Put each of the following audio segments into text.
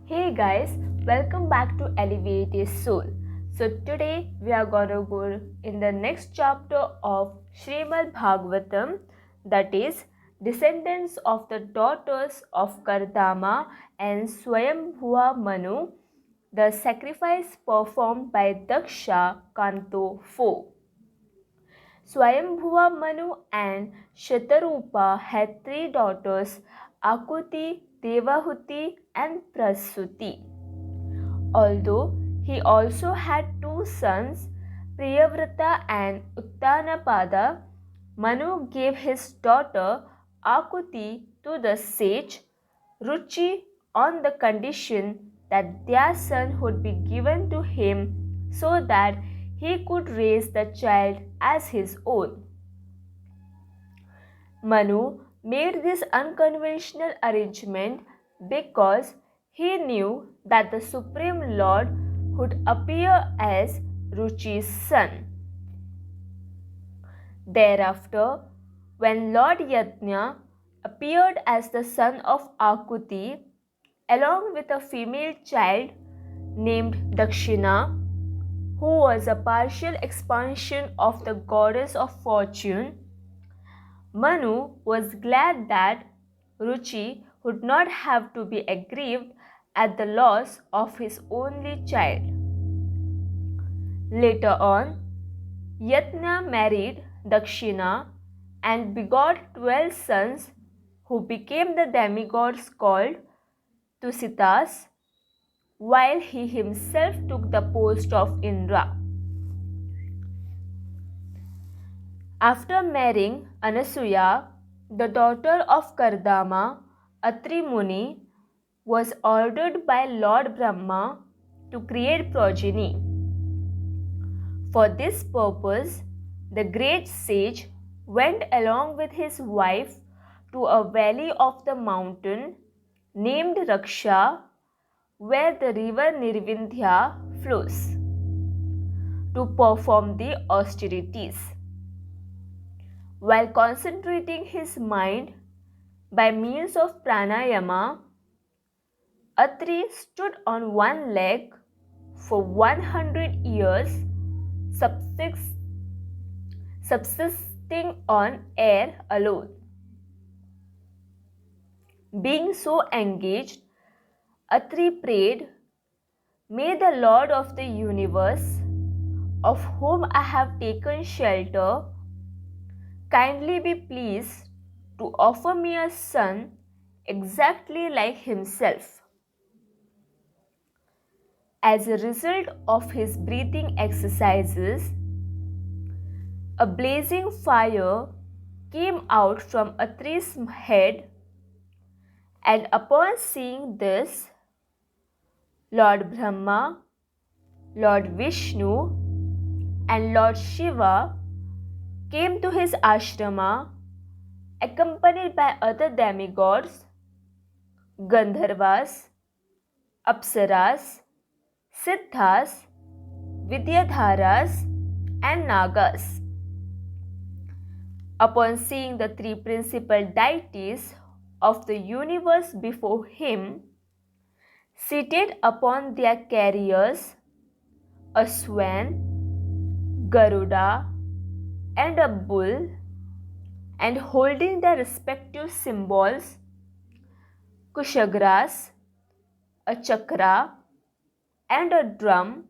Hey guys, welcome back to Alleviated Soul. So today we are gonna go in the next chapter of Srimad Bhagavatam, that is descendants of the daughters of Kardama and Swayambhuva Manu, the sacrifice performed by Daksha, Canto 4. Swayambhuva Manu and Shatarupa had three daughters, Akuti, Devahuti and Prasuti. Although he also had two sons, Priyavrata and Uttanapada, Manu gave his daughter Akuti to the sage Ruchi on the condition that their son would be given to him so that he could raise the child as his own. Manu made this unconventional arrangement because he knew that the Supreme Lord would appear as Ruchi's son. Thereafter, when Lord Yajna appeared as the son of Akuti, along with a female child named Dakshina, who was a partial expansion of the goddess of fortune, Manu was glad that Ruchi would not have to be aggrieved at the loss of his only child. Later on, Yajna married Dakshina and begot 12 sons who became the demigods called Tusitas, while he himself took the post of Indra. After marrying Anasuya, the daughter of Kardama, Atri Muni was ordered by Lord Brahma to create progeny. For this purpose, the great sage went along with his wife to a valley of the mountain named Raksha, where the river Nirvindhya flows, to perform the austerities. While concentrating his mind by means of pranayama, Atri stood on one leg for 100 years, subsisting on air alone. Being so engaged, Atri prayed, "May the Lord of the universe, of whom I have taken shelter, kindly be pleased to offer me a son exactly like himself." As a result of his breathing exercises, a blazing fire came out from Atri's head, and upon seeing this, Lord Brahma, Lord Vishnu, and Lord Shiva came to his ashrama, accompanied by other demigods, Gandharvas, Apsaras, Siddhas, Vidyadharas, and Nagas. Upon seeing the three principal deities of the universe before him, seated upon their carriers, a swan, Garuda, and a bull, and holding their respective symbols, Kushagras, a chakra, and a drum,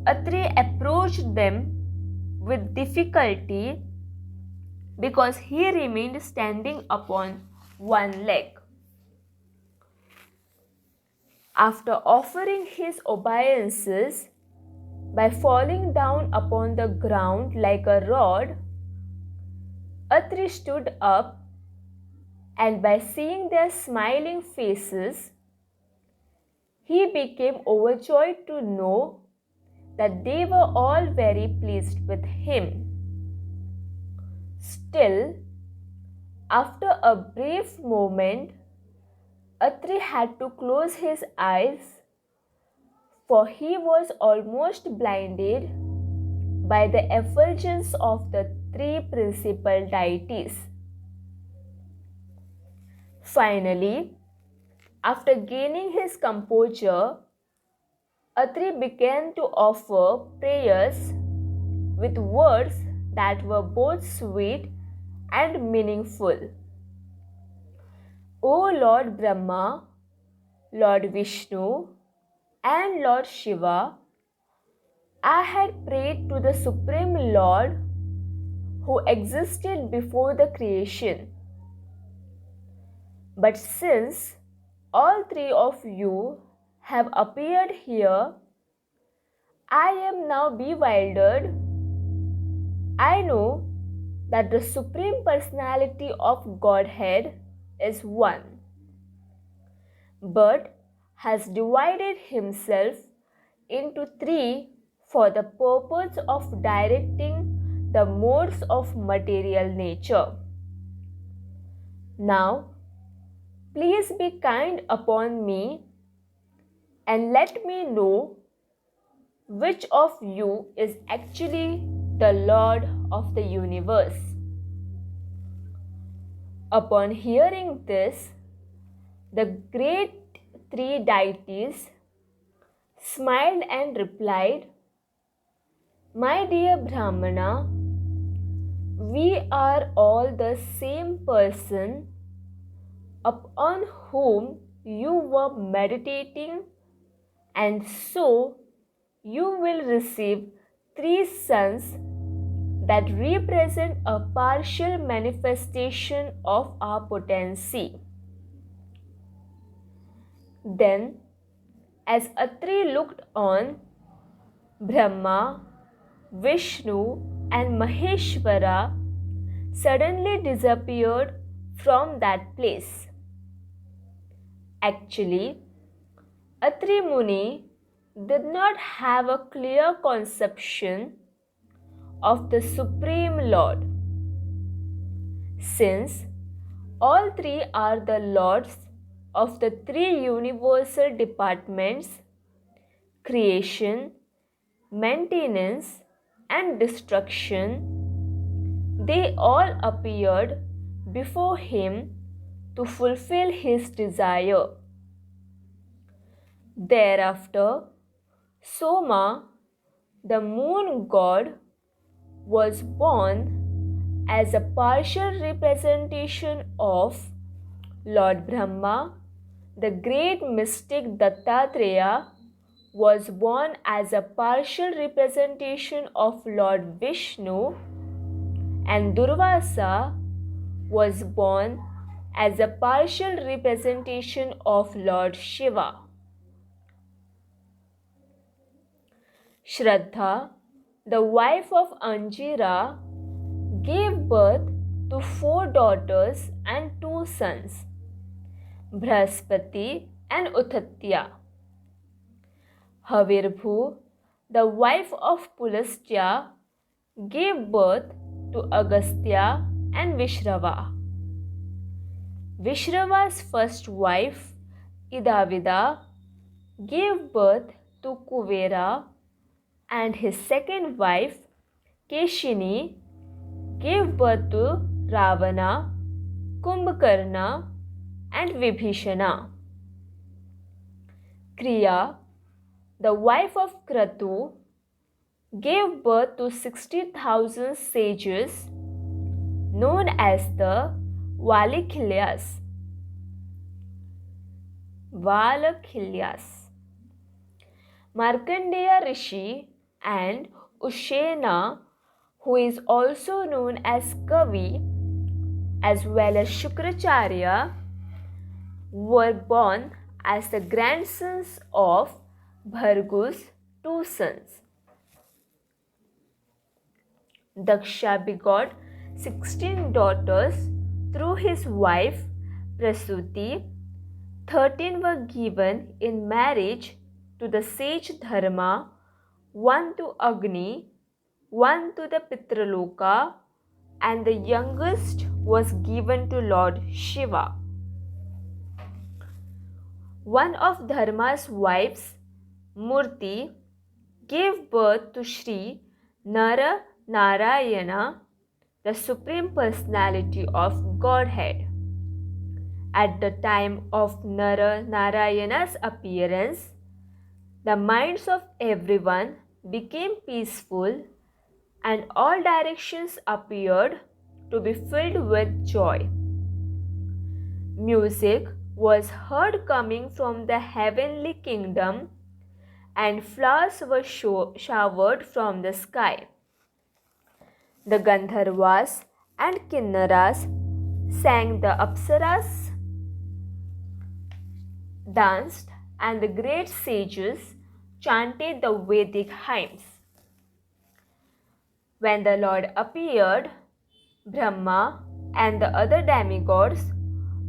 Atri approached them with difficulty because he remained standing upon one leg. After offering his obeisances by falling down upon the ground like a rod, Atri stood up, and by seeing their smiling faces, he became overjoyed to know that they were all very pleased with him. Still, after a brief moment, Atri had to close his eyes, for he was almost blinded by the effulgence of the three principal deities. Finally, After gaining his composure, Atri began to offer prayers with words that were both sweet and meaningful. O Lord Brahma, Lord Vishnu, and Lord Shiva, I had prayed to the Supreme Lord who existed before the creation. But since all three of you have appeared here, I am now bewildered. I know that the Supreme Personality of Godhead is one, but has divided himself into three for the purpose of directing the modes of material nature. Now, please be kind upon me and let me know which of you is actually the Lord of the universe. Upon hearing this, the great three deities smiled and replied, My dear Brahmana, we are all the same person upon whom you were meditating, and so you will receive three sons that represent a partial manifestation of our potency. Then, as Atri looked on, Brahma, Vishnu, and Maheshwara suddenly disappeared from that place. Actually, Atri Muni did not have a clear conception of the Supreme Lord, since all three are the lords of the three universal departments: creation, maintenance, and destruction. They all appeared before him to fulfill his desire. Thereafter, Soma, the moon god, was born as a partial representation of Lord Brahma. The great mystic Dattatreya was born as a partial representation of Lord Vishnu, and Durvasa was born as a partial representation of Lord Shiva. Shraddha, the wife of Anjira, gave birth to 4 daughters and 2 sons, Brahaspati and Uthatya. Havirbhu, the wife of Pulastya, gave birth to Agastya and Vishrava. Vishrava's first wife, Idavida, gave birth to Kuvera, and his second wife, Keshini, gave birth to Ravana, Kumbhakarna, and Vibhishana. Kriya, the wife of Kratu, gave birth to 60,000 sages known as the Valakhilyas. Markandeya Rishi and Ushena, who is also known as Kavi, as well as Shukracharya, were born as the grandsons of Bhargu's 2 sons. Daksha begot 16 daughters through his wife Prasuti. 13 were given in marriage to the sage Dharma, 1 to Agni, 1 to the Pitraloka, and the youngest was given to Lord Shiva. One of Dharma's wives, Murti, gave birth to Sri Nara Narayana, the Supreme Personality of Godhead. At the time of Narayana's appearance, the minds of everyone became peaceful and all directions appeared to be filled with joy. Music was heard coming from the heavenly kingdom and flowers were showered from the sky. The Gandharvas and Kinnaras sang, the Apsaras danced, and the great sages chanted the Vedic hymns. When the Lord appeared, Brahma and the other demigods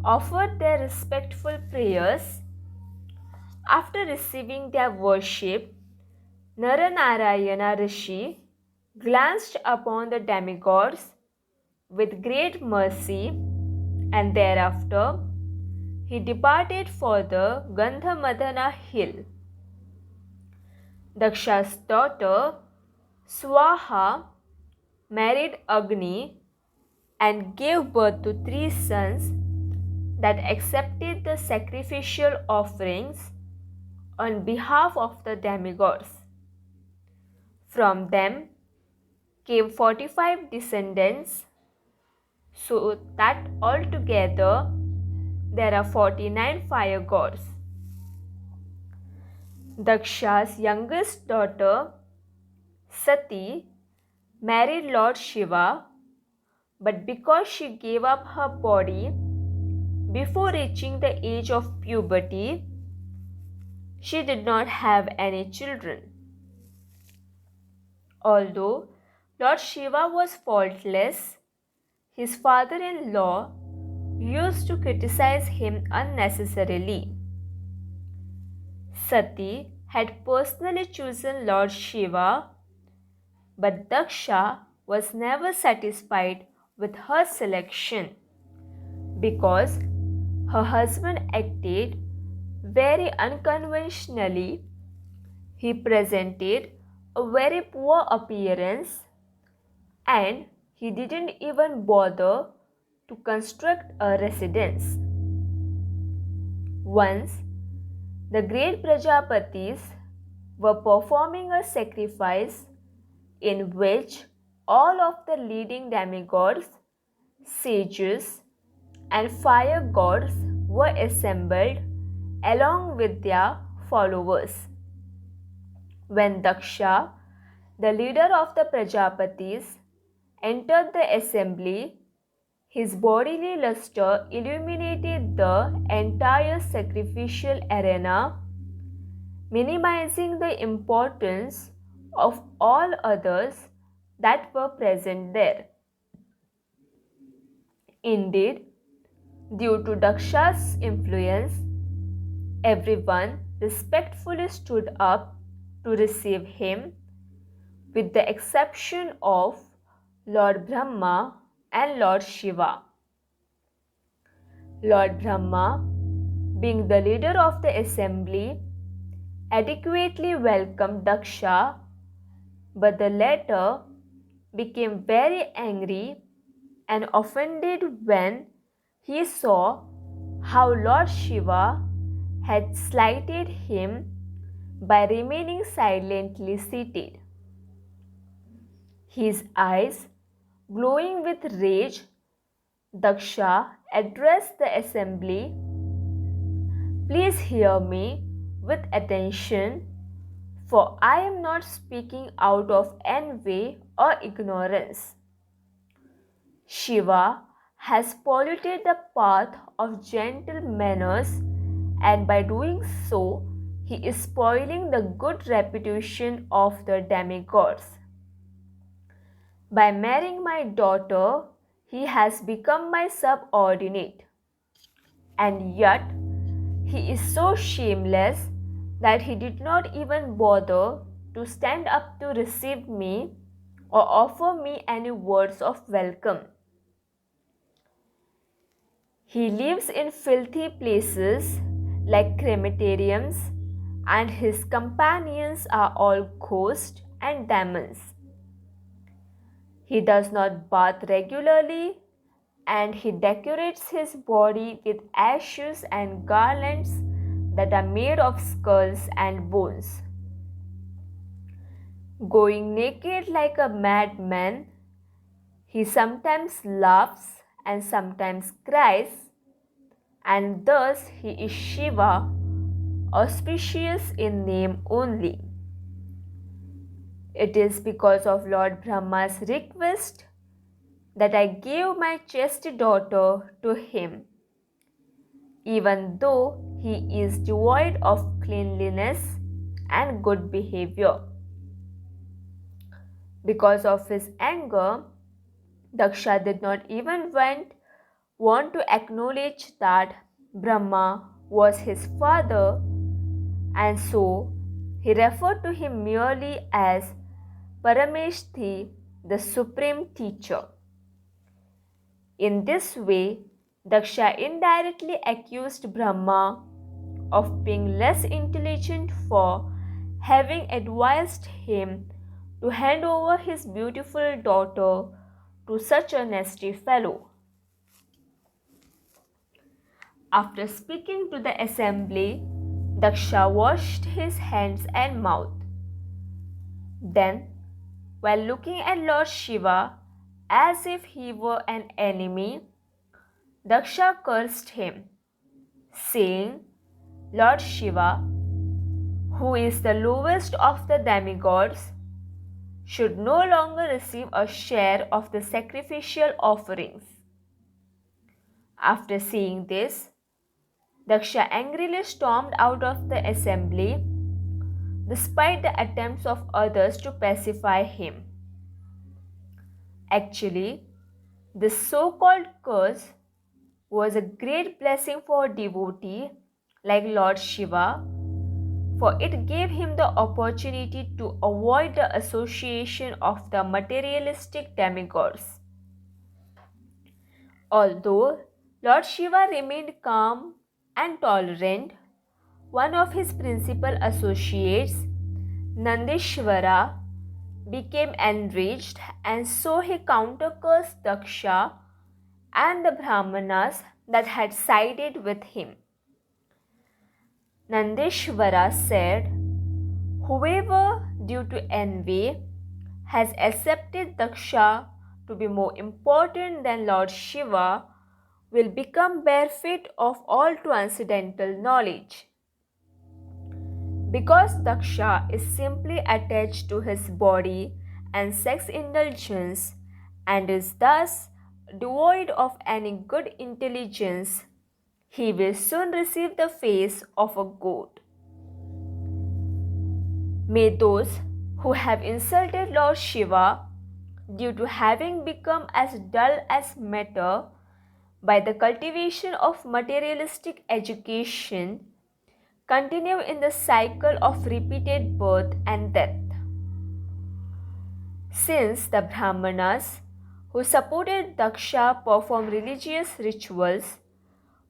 offered their respectful prayers. After receiving their worship, Naranarayana Rishi glanced upon the demigods with great mercy, and thereafter he departed for the Gandhamadana hill. Daksha's daughter Swaha married Agni and gave birth to 3 sons that accepted the sacrificial offerings on behalf of the demigods. From them came 45 descendants, so that altogether there are 49 fire gods. Daksha's youngest daughter Sati married Lord Shiva, but because she gave up her body before reaching the age of puberty, she did not have any children. Although Lord Shiva was faultless, his father-in-law used to criticize him unnecessarily. Sati had personally chosen Lord Shiva, but Daksha was never satisfied with her selection because her husband acted very unconventionally. He presented a very poor appearance and he didn't even bother to construct a residence. Once, the great Prajapatis were performing a sacrifice in which all of the leading demigods, sages, and fire gods were assembled along with their followers. When Daksha, the leader of the Prajapatis, entered the assembly, his bodily luster illuminated the entire sacrificial arena, minimizing the importance of all others that were present there. Indeed, due to Daksha's influence, everyone respectfully stood up to receive him, with the exception of Lord Brahma and Lord Shiva. Lord Brahma, being the leader of the assembly, adequately welcomed Daksha, but the latter became very angry and offended when he saw how Lord Shiva had slighted him by remaining silently seated. His eyes glowing with rage, Daksha addressed the assembly. Please hear me with attention, for I am not speaking out of envy or ignorance. Shiva has polluted the path of gentle manners, and by doing so, he is spoiling the good reputation of the demigods. By marrying my daughter, he has become my subordinate. And yet, he is so shameless that he did not even bother to stand up to receive me or offer me any words of welcome. He lives in filthy places like crematoriums, and his companions are all ghosts and demons. He does not bath regularly and he decorates his body with ashes and garlands that are made of skulls and bones. Going naked like a madman, he sometimes laughs and sometimes cries, and thus he is Shiva, auspicious in name only. It is because of Lord Brahma's request that I gave my chaste daughter to him, even though he is devoid of cleanliness and good behavior. Because of his anger, Daksha did not even want to acknowledge that Brahma was his father, and so he referred to him merely as Parameshthi, the supreme teacher. In this way, Daksha indirectly accused Brahma of being less intelligent for having advised him to hand over his beautiful daughter to such a nasty fellow. After speaking to the assembly, Daksha washed his hands and mouth. Then, while looking at Lord Shiva as if he were an enemy, Daksha cursed him, saying, Lord Shiva, who is the lowest of the demigods, should no longer receive a share of the sacrificial offerings. After seeing this, Daksha angrily stormed out of the assembly, despite the attempts of others to pacify him. Actually, this so-called curse was a great blessing for a devotee like Lord Shiva, for it gave him the opportunity to avoid the association of the materialistic demigods. Although Lord Shiva remained calm and tolerant, one of his principal associates, Nandishvara, became enraged, and so he countercursed Daksha and the Brahmanas that had sided with him. Nandishvara said, whoever, due to envy, has accepted Daksha to be more important than Lord Shiva will become bereft of all transcendental knowledge. Because Daksha is simply attached to his body and sex indulgence and is thus devoid of any good intelligence, he will soon receive the face of a goat. May those who have insulted Lord Shiva due to having become as dull as matter by the cultivation of materialistic education continue in the cycle of repeated birth and death. Since the Brahmanas who supported Daksha perform religious rituals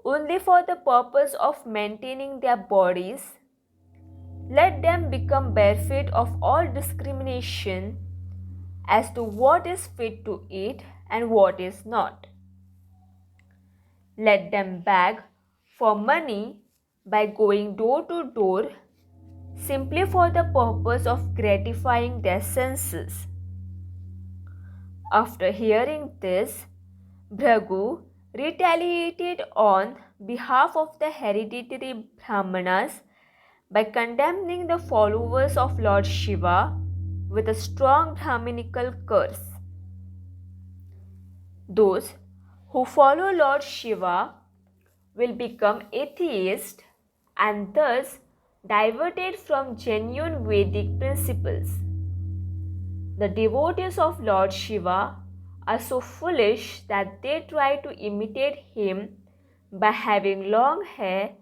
only for the purpose of maintaining their bodies, let them become bereft of all discrimination as to what is fit to eat and what is not. Let them beg for money by going door to door simply for the purpose of gratifying their senses. After hearing this, Bhrigu retaliated on behalf of the hereditary Brahmanas by condemning the followers of Lord Shiva with a strong Brahminical curse. Those who follow Lord Shiva will become atheists and thus diverted from genuine Vedic principles. The devotees of Lord Shiva are so foolish that they try to imitate him by having long hair,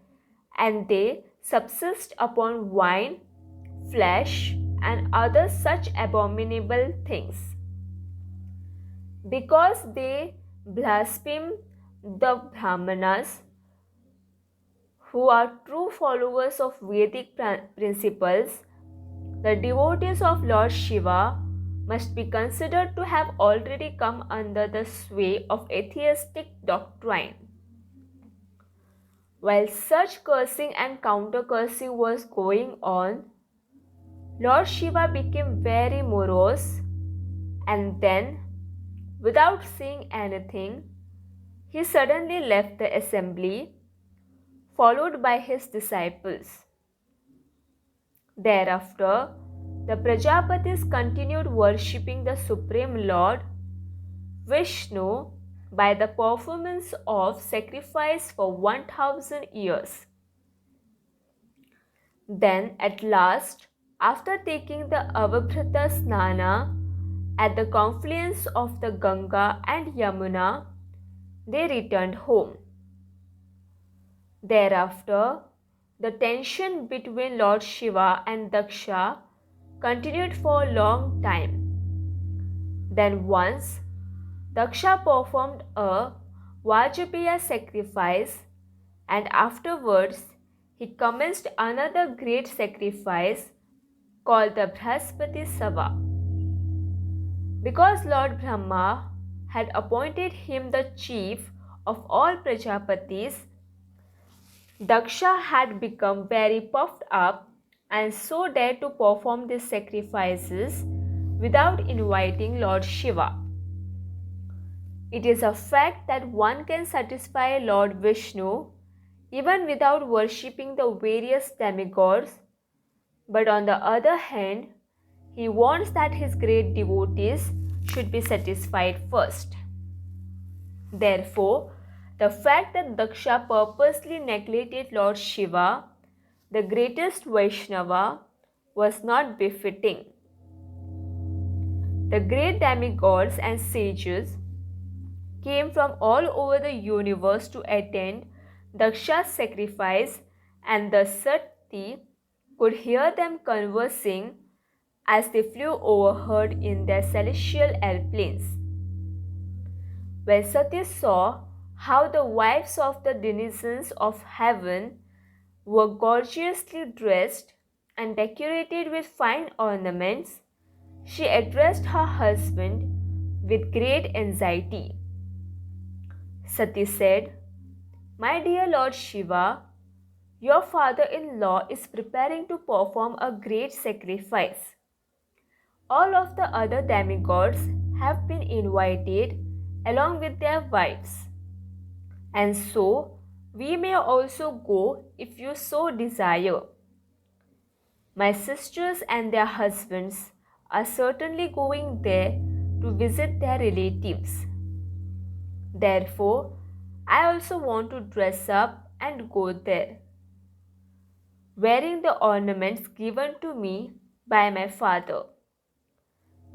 and they subsist upon wine, flesh, and other such abominable things. Because they blaspheme the Brahmanas, who are true followers of Vedic principles, the devotees of Lord Shiva must be considered to have already come under the sway of atheistic doctrine. While such cursing and counter-cursing was going on, Lord Shiva became very morose, and then, without saying anything, he suddenly left the assembly, followed by his disciples. Thereafter, the Prajapatis continued worshipping the Supreme Lord Vishnu by the performance of sacrifice for 1000 years. Then, at last, after taking the Avabhrata Snana at the confluence of the Ganga and Yamuna, they returned home. Thereafter, the tension between Lord Shiva and Daksha continued for a long time. Then once, Daksha performed a Vajpaya sacrifice, and afterwards he commenced another great sacrifice called the Brahaspati Sava. Because Lord Brahma had appointed him the chief of all Prajapatis, Daksha had become very puffed up and so dared to perform these sacrifices without inviting Lord Shiva. It is a fact that one can satisfy Lord Vishnu even without worshipping the various demigods, but on the other hand, he wants that his great devotees should be satisfied first. Therefore, the fact that Daksha purposely neglected Lord Shiva, the greatest Vaishnava, was not befitting. The great demigods and sages came from all over the universe to attend Daksha's sacrifice, and the Sati could hear them conversing as they flew overhead in their celestial airplanes. When Sati saw how the wives of the denizens of heaven were gorgeously dressed and decorated with fine ornaments, she addressed her husband with great anxiety. Sati said, "My dear Lord Shiva, your father-in-law is preparing to perform a great sacrifice. All of the other demigods have been invited along with their wives, and so we may also go if you so desire. My sisters and their husbands are certainly going there to visit their relatives. Therefore, I also want to dress up and go there, wearing the ornaments given to me by my father.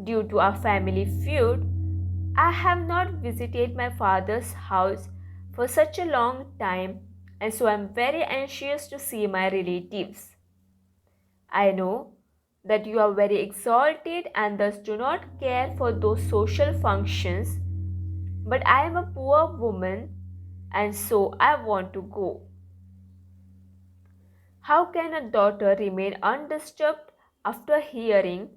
Due to our family feud, I have not visited my father's house for such a long time, and so I am very anxious to see my relatives. I know that you are very exalted and thus do not care for those social functions, but I am a poor woman and so I want to go." How can a daughter remain undisturbed after hearing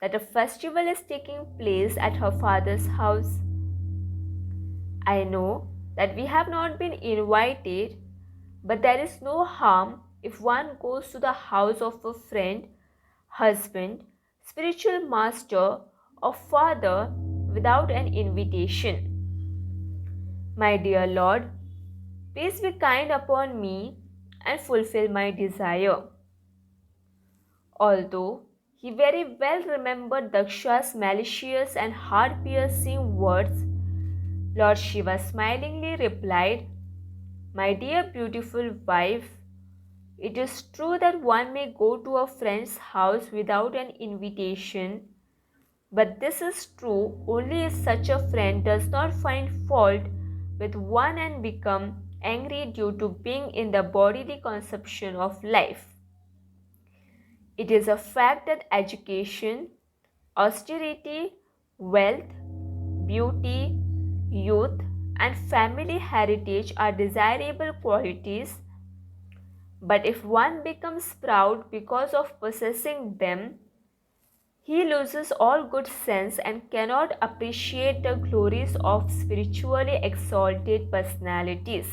that a festival is taking place at her father's house? I know that we have not been invited, but there is no harm if one goes to the house of a friend, husband, spiritual master, or father without an invitation. My dear Lord, please be kind upon me and fulfill my desire. Although he very well remembered Daksha's malicious and heart-piercing words, Lord Shiva smilingly replied, "My dear beautiful wife, it is true that one may go to a friend's house without an invitation, but this is true only if such a friend does not find fault with one and become angry due to being in the bodily conception of life. It is a fact that education, austerity, wealth, beauty, youth, and family heritage are desirable qualities, but if one becomes proud because of possessing them, He loses all good sense and cannot appreciate the glories of spiritually exalted personalities.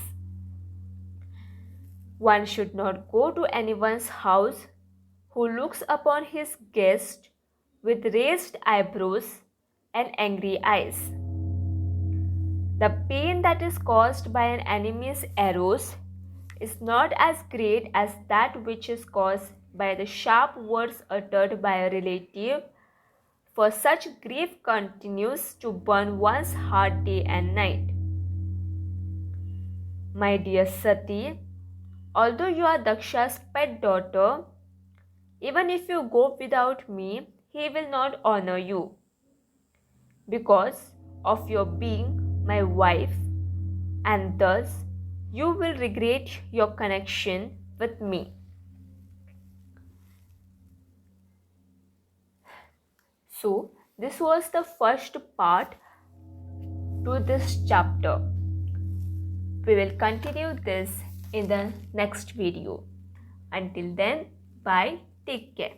One should not go to anyone's house who looks upon his guest with raised eyebrows and angry eyes. The pain that is caused by an enemy's arrows is not as great as that which is caused by the sharp words uttered by a relative, for such grief continues to burn one's heart day and night. My dear Sati, although you are Daksha's pet daughter, even if you go without me, he will not honor you because of your being my wife, and thus you will regret your connection with me. So, this was the first part to this chapter. We will continue this in the next video. Until then, bye, take care.